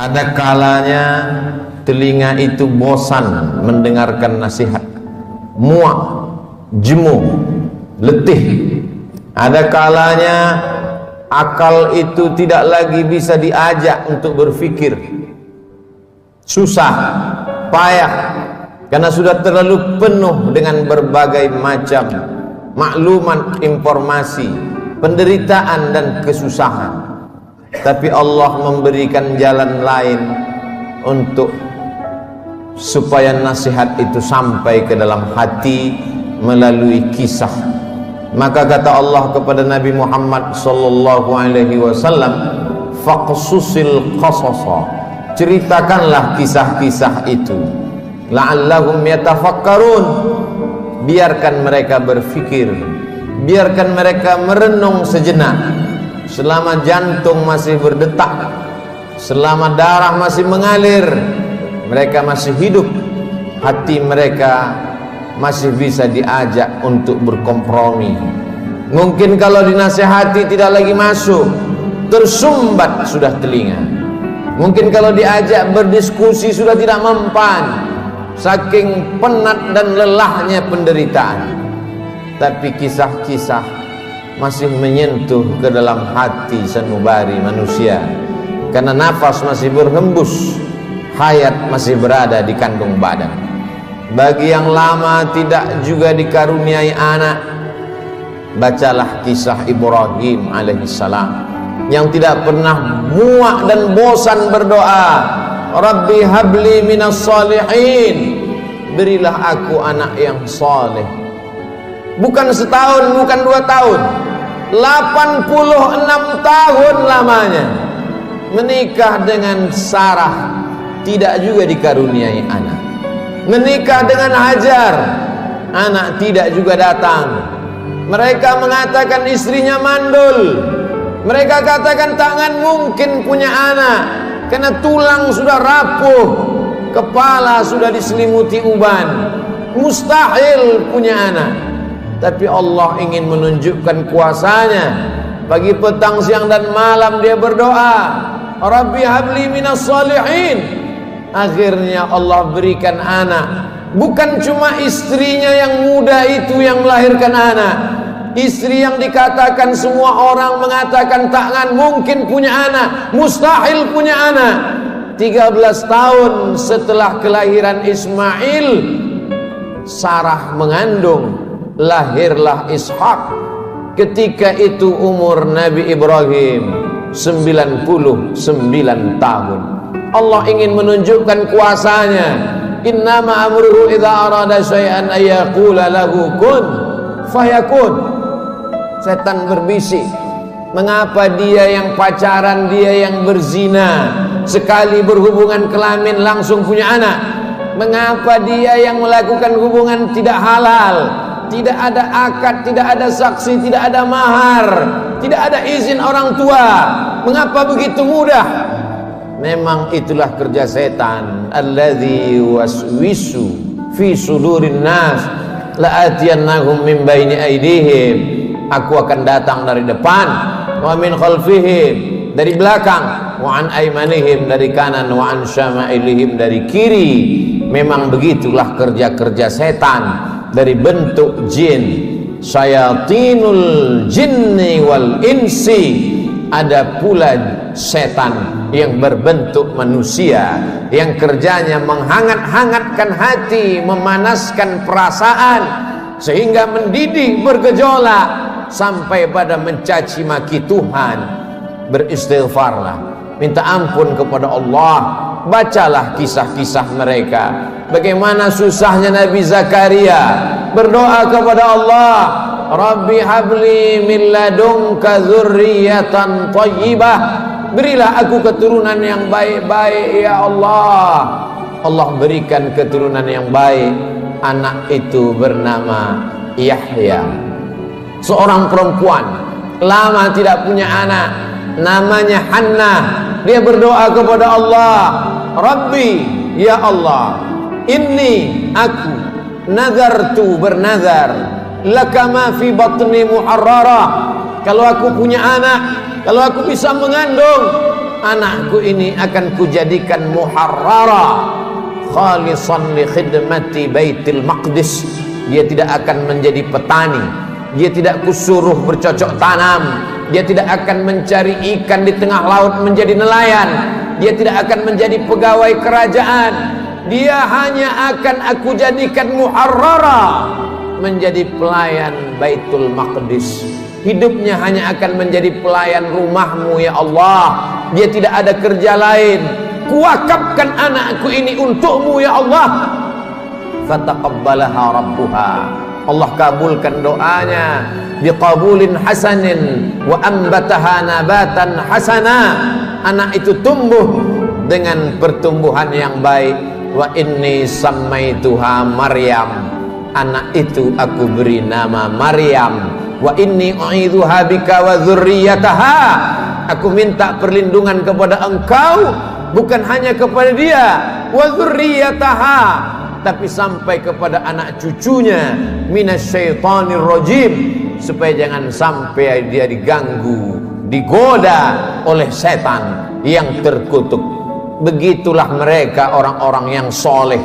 Ada kalanya telinga itu bosan mendengarkan nasihat, muak, jemu, letih. Ada kalanya akal itu tidak lagi bisa diajak untuk berpikir, susah, payah, karena sudah terlalu penuh dengan berbagai macam maklumat, informasi, penderitaan dan kesusahan. Tapi Allah memberikan jalan lain untuk supaya nasihat itu sampai ke dalam hati melalui kisah. Maka kata Allah kepada Nabi Muhammad sallallahu alaihi wasallam, faqsusil qasasa, ceritakanlah kisah-kisah itu, la'allahum yatafakkarun, biarkan mereka berfikir, biarkan mereka merenung sejenak. Selama jantung masih berdetak, selama darah masih mengalir, mereka masih hidup, hati mereka masih bisa diajak untuk berkompromi. Mungkin kalau dinasihati tidak lagi masuk, tersumbat sudah telinga. Mungkin kalau diajak berdiskusi sudah tidak mempan, saking penat dan lelahnya penderitaan. Tapi kisah-kisah masih menyentuh ke dalam hati sanubari manusia, karena nafas masih berhembus, hayat masih berada di kandung badan. Bagi yang lama tidak juga dikaruniai anak, bacalah kisah Ibrahim alaihissalam yang tidak pernah muak dan bosan berdoa, Rabbi habli minas salihin, berilah aku anak yang saleh. Bukan setahun, bukan 2 tahun, 86 tahun lamanya menikah dengan Sarah, tidak juga dikaruniai anak. Menikah dengan Hajar, anak tidak juga datang. Mereka mengatakan istrinya mandul, mereka katakan tangan mungkin punya anak, karena tulang sudah rapuh, kepala sudah diselimuti uban, mustahil punya anak. Tapi Allah ingin menunjukkan kuasanya. Pagi, petang, siang dan malam dia berdoa, Rabbi habli minas salihin. Akhirnya Allah berikan anak. Bukan cuma istrinya yang muda itu yang melahirkan anak, istri yang dikatakan semua orang mengatakan takkan mungkin punya anak, mustahil punya anak. 13 tahun setelah kelahiran Ismail, Sarah mengandung, lahirlah Ishak. Ketika itu umur Nabi Ibrahim 99 tahun. Allah ingin menunjukkan kuasanya. Innama amruhu idza arada syai'an ayyaqula lahu kun fayakun. Setan berbisik, mengapa dia yang pacaran, dia yang berzina, sekali berhubungan kelamin langsung punya anak? Mengapa dia yang melakukan hubungan tidak halal, tidak ada akad, tidak ada saksi, tidak ada mahar, tidak ada izin orang tua, mengapa begitu mudah? Memang itulah kerja setan. Alladzi waswisu fi sudurin nas la'atiyannahum min baini aydihim. Aku akan datang dari depan, wa min khalfihim, dari belakang, wa an aymanihim, dari kanan, wa an syama'ilihim, dari kiri. Memang begitulah kerja-kerja setan dari bentuk jin. Syayatinul jinni wal insi. Ada pula setan yang berbentuk manusia, yang kerjanya menghangat-hangatkan hati, memanaskan perasaan, sehingga mendidih bergejolak sampai pada mencaci maki Tuhan. Beristighfarlah, minta ampun kepada Allah. Bacalah kisah-kisah mereka, bagaimana susahnya Nabi Zakaria berdoa kepada Allah, Rabbi habli min ladunka dzurriyyatan thayyibah, berilah aku keturunan yang baik-baik ya Allah. Allah berikan keturunan yang baik. Anak itu bernama Yahya, seorang perempuan lama tidak punya anak, namanya Hannah. Dia berdoa kepada Allah, Rabbi ya Allah, inni aku nazartu, bernazar, laka ma fi batni muharrara, kalau aku punya anak, kalau aku bisa mengandung, anakku ini akan kujadikan muharrara khalisan li khidmati Baitul Maqdis. Dia tidak akan menjadi petani, dia tidak kusuruh bercocok tanam, dia tidak akan mencari ikan di tengah laut menjadi nelayan, dia tidak akan menjadi pegawai kerajaan. Dia hanya akan aku jadikan muharrara, menjadi pelayan Baitul Maqdis. Hidupnya hanya akan menjadi pelayan rumahmu ya Allah. Dia tidak ada kerja lain. Kuwakafkan anakku ini untukmu ya Allah. Fataqabbalaha rabbuha. Allah kabulkan doanya biqabulin hasanin wa ambataha nabatan hasana. Anak itu tumbuh dengan pertumbuhan yang baik. Wa inni sammaituha Maryam. Anak itu aku beri nama Maryam. Wa inni u'idzuha bika wa dzurriyyataha. Aku minta perlindungan kepada engkau, bukan hanya kepada dia, wa dzurriyyataha, tapi sampai kepada anak cucunya, minasyaitonir rajim, supaya jangan sampai dia diganggu, digoda oleh setan yang terkutuk. Begitulah mereka orang-orang yang soleh.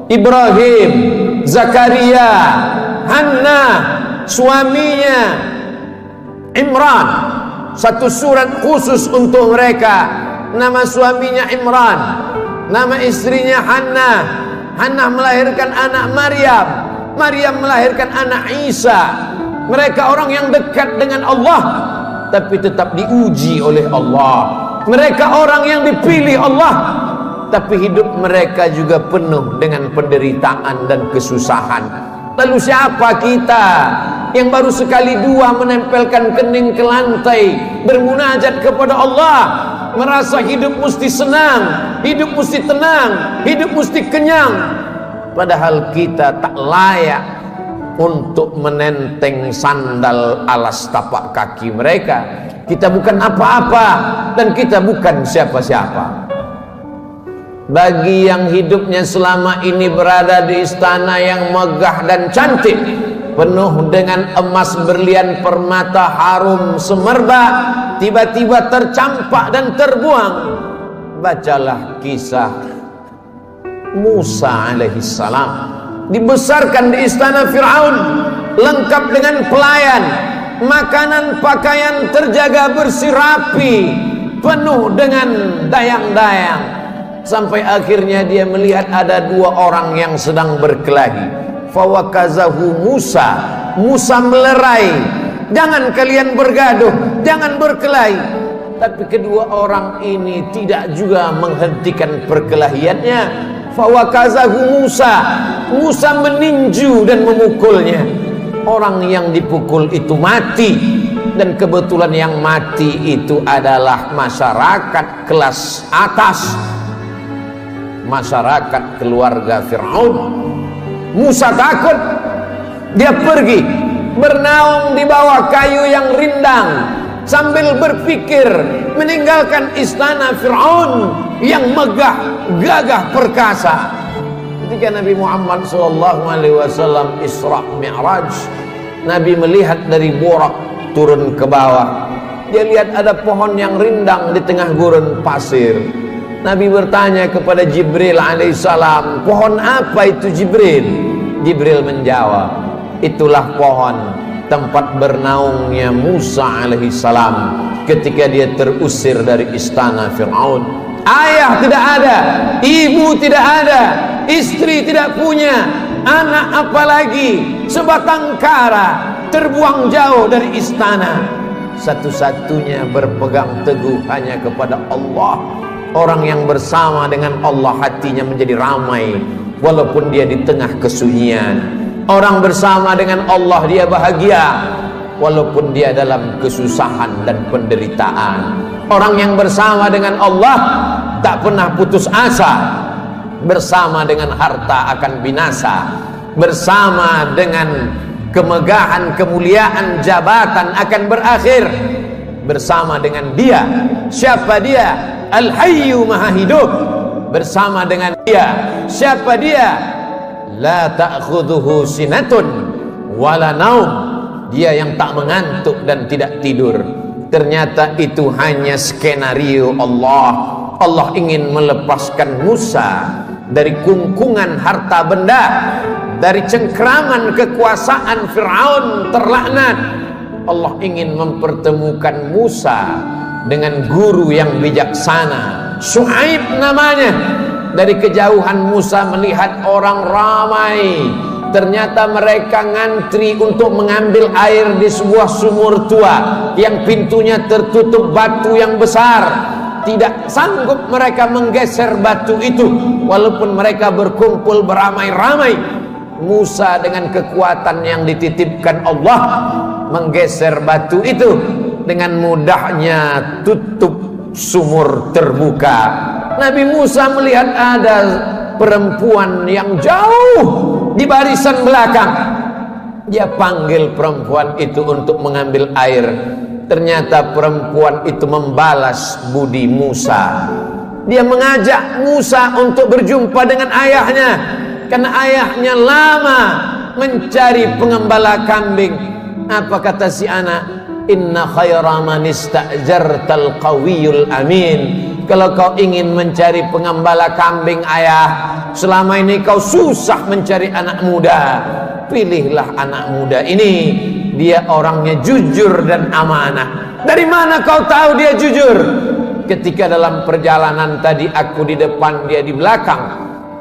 Ibrahim, Zakaria, Hannah, suaminya Imran, satu surat khusus untuk mereka. Nama suaminya Imran, nama istrinya Hannah. Hannah melahirkan anak Maryam, Maryam melahirkan anak Isa. Mereka orang yang dekat dengan Allah, tapi tetap diuji oleh Allah. Mereka orang yang dipilih Allah, tapi hidup mereka juga penuh dengan penderitaan dan kesusahan. Lalu siapa kita yang baru sekali dua menempelkan kening ke lantai, bermunajat kepada Allah, merasa hidup mesti senang, hidup mesti tenang, hidup mesti kenyang, padahal kita tak layak untuk menenteng sandal alas tapak kaki mereka. Kita bukan apa-apa dan kita bukan siapa-siapa. Bagi yang hidupnya selama ini berada di istana yang megah dan cantik, penuh dengan emas berlian permata harum semerbak, tiba-tiba tercampak dan terbuang, bacalah kisah Musa alaihissalam. Dibesarkan di istana Fir'aun, lengkap dengan pelayan, makanan pakaian terjaga bersih rapi, penuh dengan dayang-dayang, sampai akhirnya dia melihat ada dua orang yang sedang berkelahi. Fawakazahu Musa, Musa melerai, jangan kalian bergaduh, jangan berkelahi. Tapi kedua orang ini tidak juga menghentikan perkelahiannya. Fawakazahu Musa, Musa meninju dan memukulnya. Orang yang dipukul itu mati, dan kebetulan yang mati itu adalah masyarakat kelas atas, masyarakat keluarga Fir'aun. Musa takut, dia pergi bernaung di bawah kayu yang rindang sambil berpikir meninggalkan istana Fir'aun yang megah, gagah, perkasa. Ketika Nabi Muhammad SAW Isra Mi'raj, Nabi melihat dari Burak turun ke bawah. Dia lihat ada pohon yang rindang di tengah gurun pasir. Nabi bertanya kepada Jibril alaihissalam, pohon apa itu Jibril? Jibril menjawab, itulah pohon tempat bernaungnya Musa alaihissalam ketika dia terusir dari istana Fir'aun. Ayah tidak ada, ibu tidak ada, istri tidak punya, anak apalagi, sebatang kara, terbuang jauh dari istana. Satu-satunya berpegang teguh hanya kepada Allah. Orang yang bersama dengan Allah hatinya menjadi ramai walaupun dia di tengah kesunyian. Orang bersama dengan Allah dia bahagia walaupun dia dalam kesusahan dan penderitaan. Orang yang bersama dengan Allah tak pernah putus asa. Bersama dengan harta akan binasa, bersama dengan kemegahan, kemuliaan, jabatan akan berakhir. Bersama dengan dia, siapa dia? Al-Hayyu Maha Hidup. Bersama dengan dia, siapa dia? La ta'khudhuhu sinatun wala naum. Dia yang tak mengantuk dan tidak tidur. Ternyata itu hanya skenario Allah. Allah ingin melepaskan Musa dari kungkungan harta benda, dari cengkraman kekuasaan Fir'aun terlaknat. Allah ingin mempertemukan Musa dengan guru yang bijaksana, Syuaib namanya. Dari kejauhan Musa melihat orang ramai. Ternyata mereka ngantri untuk mengambil air di sebuah sumur tua yang pintunya tertutup batu yang besar. Tidak sanggup mereka menggeser batu itu, walaupun mereka berkumpul beramai-ramai. Musa dengan kekuatan yang dititipkan Allah menggeser batu itu. Dengan mudahnya tutup sumur terbuka. Nabi Musa melihat ada perempuan yang jauh di barisan belakang. Dia panggil perempuan itu untuk mengambil air. Ternyata perempuan itu membalas budi Musa. Dia mengajak Musa untuk berjumpa dengan ayahnya, karena ayahnya lama mencari pengembala kambing. Apa kata si anak? Inna khaira man ista'jartal qawiyul amin. Kalau kau ingin mencari pengembala kambing ayah, selama ini kau susah mencari anak muda, pilihlah anak muda ini. Dia orangnya jujur dan amanah. Dari mana kau tahu dia jujur? Ketika dalam perjalanan tadi aku di depan, dia di belakang.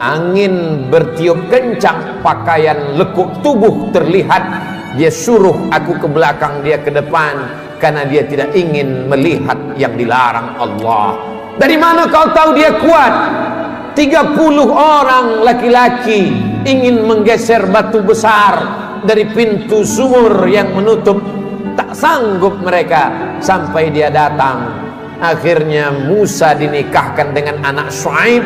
Angin bertiup kencang, pakaian lekuk tubuh terlihat. Dia suruh aku ke belakang, dia ke depan, karena dia tidak ingin melihat yang dilarang Allah. Dari mana kau tahu dia kuat? 30 orang laki-laki ingin menggeser batu besar dari pintu sumur yang menutup. Tak sanggup mereka sampai dia datang. Akhirnya Musa dinikahkan dengan anak Syuaib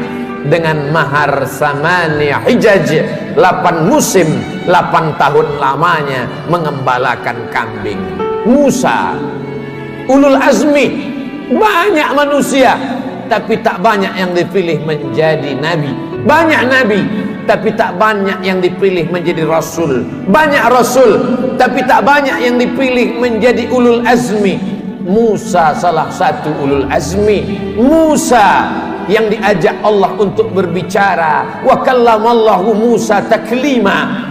dengan mahar samania hijaj, 8 musim, 8 tahun lamanya mengembalakan kambing. Musa ulul azmi, banyak manusia tapi tak banyak yang dipilih menjadi nabi. Banyak nabi tapi tak banyak yang dipilih menjadi rasul. Banyak rasul tapi tak banyak yang dipilih menjadi ulul azmi. Musa salah satu ulul azmi. Musa yang diajak Allah untuk berbicara. Wa kallamallahu Musa taklima.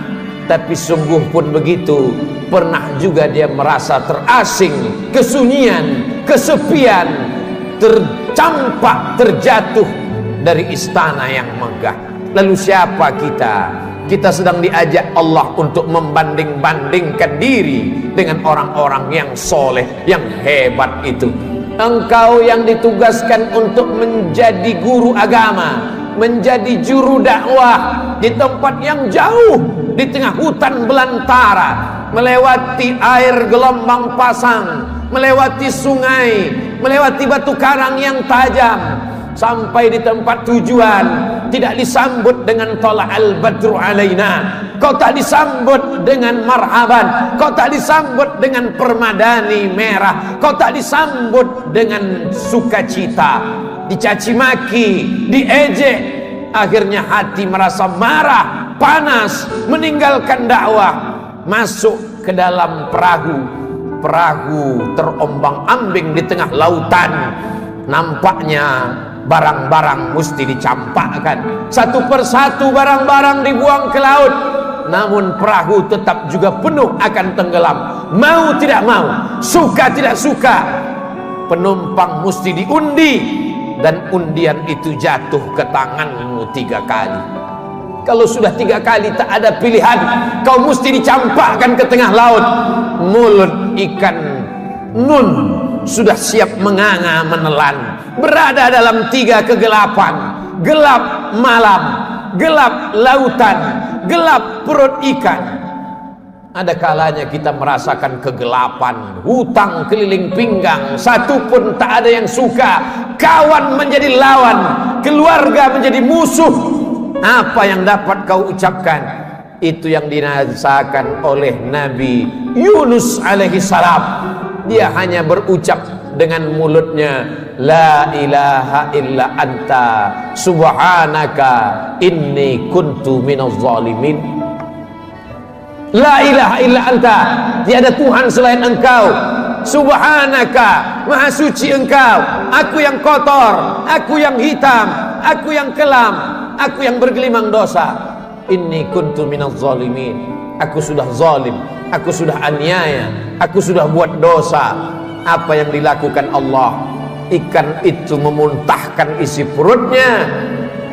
Tapi sungguh pun begitu, pernah juga dia merasa terasing, kesunyian, kesepian, tercampak, terjatuh dari istana yang megah. Lalu siapa kita? Kita sedang diajak Allah untuk membanding-bandingkan diri dengan orang-orang yang soleh, yang hebat itu. Engkau yang ditugaskan untuk menjadi guru agama, menjadi juru dakwah di tempat yang jauh, di tengah hutan belantara, melewati air gelombang pasang, melewati sungai, melewati batu karang yang tajam, sampai di tempat tujuan tidak disambut dengan tola'al badru alaina. Kau tak disambut dengan marhaban, kau tak disambut dengan permadani merah, kau tak disambut dengan sukacita. Dicaci maki, diejek. Akhirnya hati merasa marah, panas, meninggalkan dakwah, masuk ke dalam perahu. Perahu terombang-ambing di tengah lautan. Nampaknya barang-barang mesti dicampakkan. Satu persatu barang-barang dibuang ke laut. Namun perahu tetap juga penuh akan tenggelam. Mau tidak mau, suka tidak suka, penumpang mesti diundi. Dan undian itu jatuh ke tanganmu 3 kali. Kalau sudah 3 kali tak ada pilihan, kau mesti dicampakkan ke tengah laut. Mulut ikan nun sudah siap menganga menelan, berada dalam 3 kegelapan. Gelap malam, gelap lautan, gelap perut ikan. Ada kalanya kita merasakan kegelapan, hutang keliling pinggang, satu pun tak ada yang suka. Kawan menjadi lawan, keluarga menjadi musuh. Apa yang dapat kau ucapkan? Itu yang dirasakan oleh Nabi Yunus alaihi salam. Dia hanya berucap dengan mulutnya, la ilaha illa anta subhanaka inni kuntu minaz zalimin. La ilaha illa anta, tiada Tuhan selain engkau, subhanaka, maha suci engkau, aku yang kotor, aku yang hitam, aku yang kelam, aku yang bergelimang dosa. Inni kuntu minaz zalimin, aku sudah zalim, aku sudah aniaya, aku sudah buat dosa. Apa yang dilakukan Allah? Ikan itu memuntahkan isi perutnya.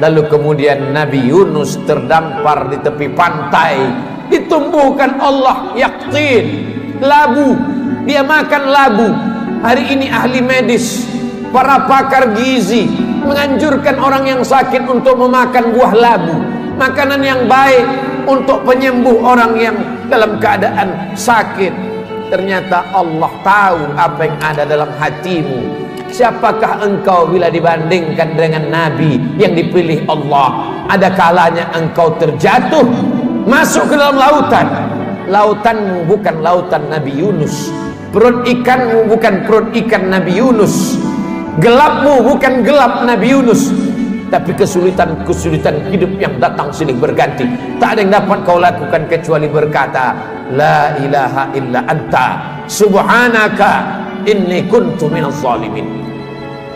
Lalu kemudian Nabi Yunus terdampar di tepi pantai, ditumbuhkan Allah yaktin, labu. Dia makan labu. Hari ini ahli medis, para pakar gizi menganjurkan orang yang sakit untuk memakan buah labu, makanan yang baik untuk penyembuh orang yang dalam keadaan sakit. Ternyata Allah tahu apa yang ada dalam hatimu. Siapakah engkau bila dibandingkan dengan Nabi yang dipilih Allah? Ada kalanya engkau terjatuh, masuk ke dalam lautan. Lautanmu bukan lautan Nabi Yunus, perut ikanmu bukan perut ikan Nabi Yunus, gelapmu bukan gelap Nabi Yunus. Tapi kesulitan-kesulitan hidup yang datang silih berganti, tak ada yang dapat kau lakukan kecuali berkata, la ilaha illa anta subhanaka inni kuntu minaz zalimin.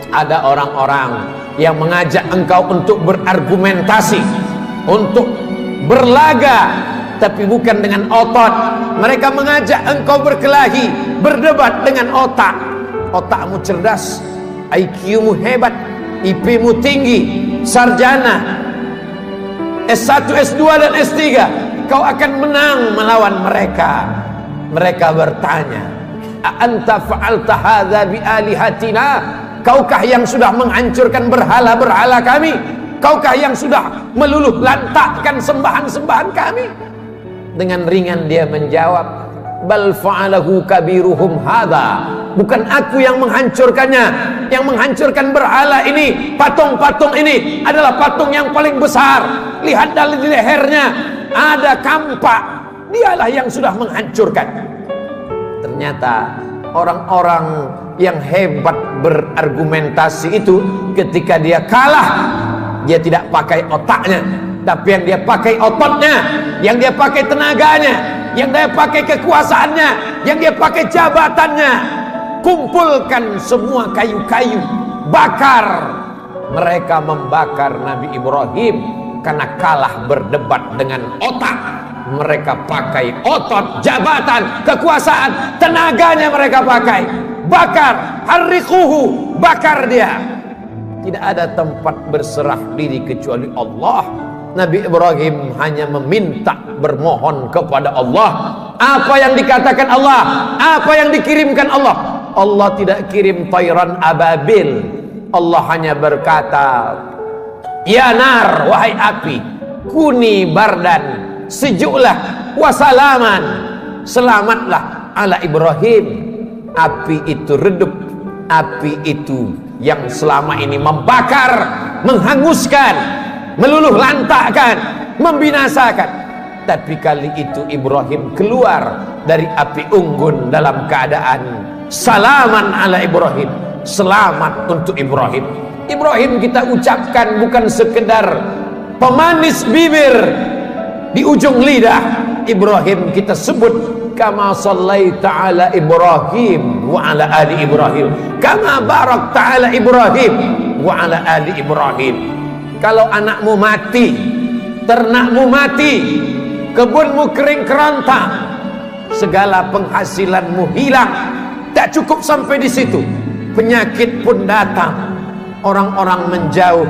Ada orang-orang yang mengajak engkau untuk berargumentasi, untuk berlaga, tapi bukan dengan otot. Mereka mengajak engkau berkelahi, berdebat dengan otak. Otakmu cerdas, IQ-mu hebat, IP-mu tinggi, sarjana S1, S2 dan S3, kau akan menang melawan mereka. Mereka bertanya, a anta fa'alta hadza bi alihatina? Kaukah yang sudah menghancurkan berhala-berhala kami? Kaukah yang sudah meluluh lantakkan sembahan-sembahan kami? Dengan ringan dia menjawab, bal fa'alahu kabiruhum hadza. Bukan aku yang menghancurkannya. Yang menghancurkan berhala ini, patung-patung ini adalah patung yang paling besar. Lihat dari lehernya ada kampak. Dialah yang sudah menghancurkan. Ternyata orang-orang yang hebat berargumentasi itu, ketika dia kalah, dia tidak pakai otaknya, tapi yang dia pakai ototnya, yang dia pakai tenaganya, yang dia pakai kekuasaannya, yang dia pakai jabatannya. Kumpulkan semua kayu-kayu, bakar. Mereka membakar Nabi Ibrahim karena kalah berdebat dengan otak. Mereka pakai otot, jabatan, kekuasaan, tenaganya mereka pakai. Bakar, harriquhu, bakar dia. Tidak ada tempat berserah diri kecuali Allah. Nabi Ibrahim hanya meminta, bermohon kepada Allah. Apa yang dikatakan Allah, apa yang dikirimkan Allah. Allah tidak kirim tayran ababil. Allah hanya berkata, ya nar, wahai api, kuni bardan, sejuklah, wasalaman, selamatlah ala Ibrahim. Api itu redup, api itu yang selama ini membakar, menghanguskan, meluluh lantakkan, membinasakan. Tapi kali itu Ibrahim keluar dari api unggun dalam keadaan salaman ala Ibrahim, selamat untuk Ibrahim. Ibrahim kita ucapkan bukan sekedar pemanis bibir di ujung lidah. Ibrahim kita sebut kama sallaita ala Ibrahim wa ala ali Ibrahim, kama barakta ala Ibrahim wa ala ali Ibrahim. Kalau anakmu mati, ternakmu mati, kebunmu kering kerontang, segala penghasilanmu hilang, tak cukup sampai di situ, penyakit pun datang, orang-orang menjauh.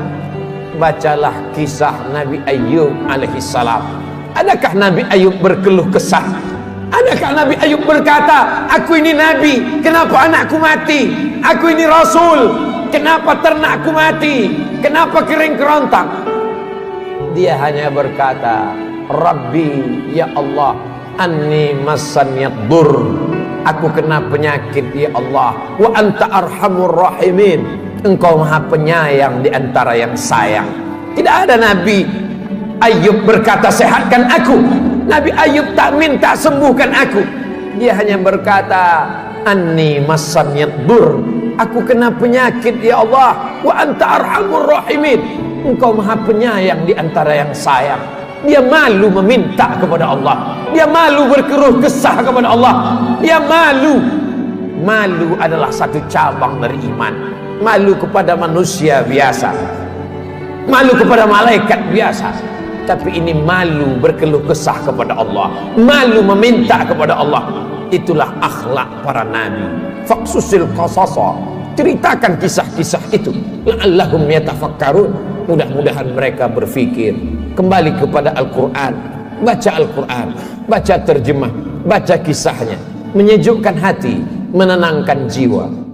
Bacalah kisah Nabi Ayub alaihissalam. Adakah Nabi Ayub berkeluh kesah? Adakah Nabi Ayub berkata, aku ini Nabi, kenapa anakku mati? Aku ini Rasul, kenapa ternakku mati? Kenapa kering kerontang? Dia hanya berkata, Rabbi, ya Allah, anni massanyat dur, aku kena penyakit ya Allah, wa anta arhamur rahimin, engkau maha penyayang di antara yang sayang. Tidak ada Nabi Ayub berkata sehatkan aku. Nabi Ayub tak minta sembuhkan aku. Dia hanya berkata anni massanyat dur, aku kena penyakit ya Allah, wa anta arhamur rahimin, engkau maha penyayang di antara yang sayang. Dia malu meminta kepada Allah, dia malu berkeluh kesah kepada Allah, dia malu Malu adalah satu cabang dari iman. Malu kepada manusia biasa, malu kepada malaikat biasa, tapi ini malu berkeluh kesah kepada Allah, malu meminta kepada Allah. Itulah akhlak para nabi. Faqsusil qasasa, ceritakan kisah-kisah itu, la'allahum yatafakkarun, mudah-mudahan mereka berfikir. Kembali kepada Al-Quran, baca Al-Quran, baca terjemah, baca kisahnya, menyejukkan hati, menenangkan jiwa.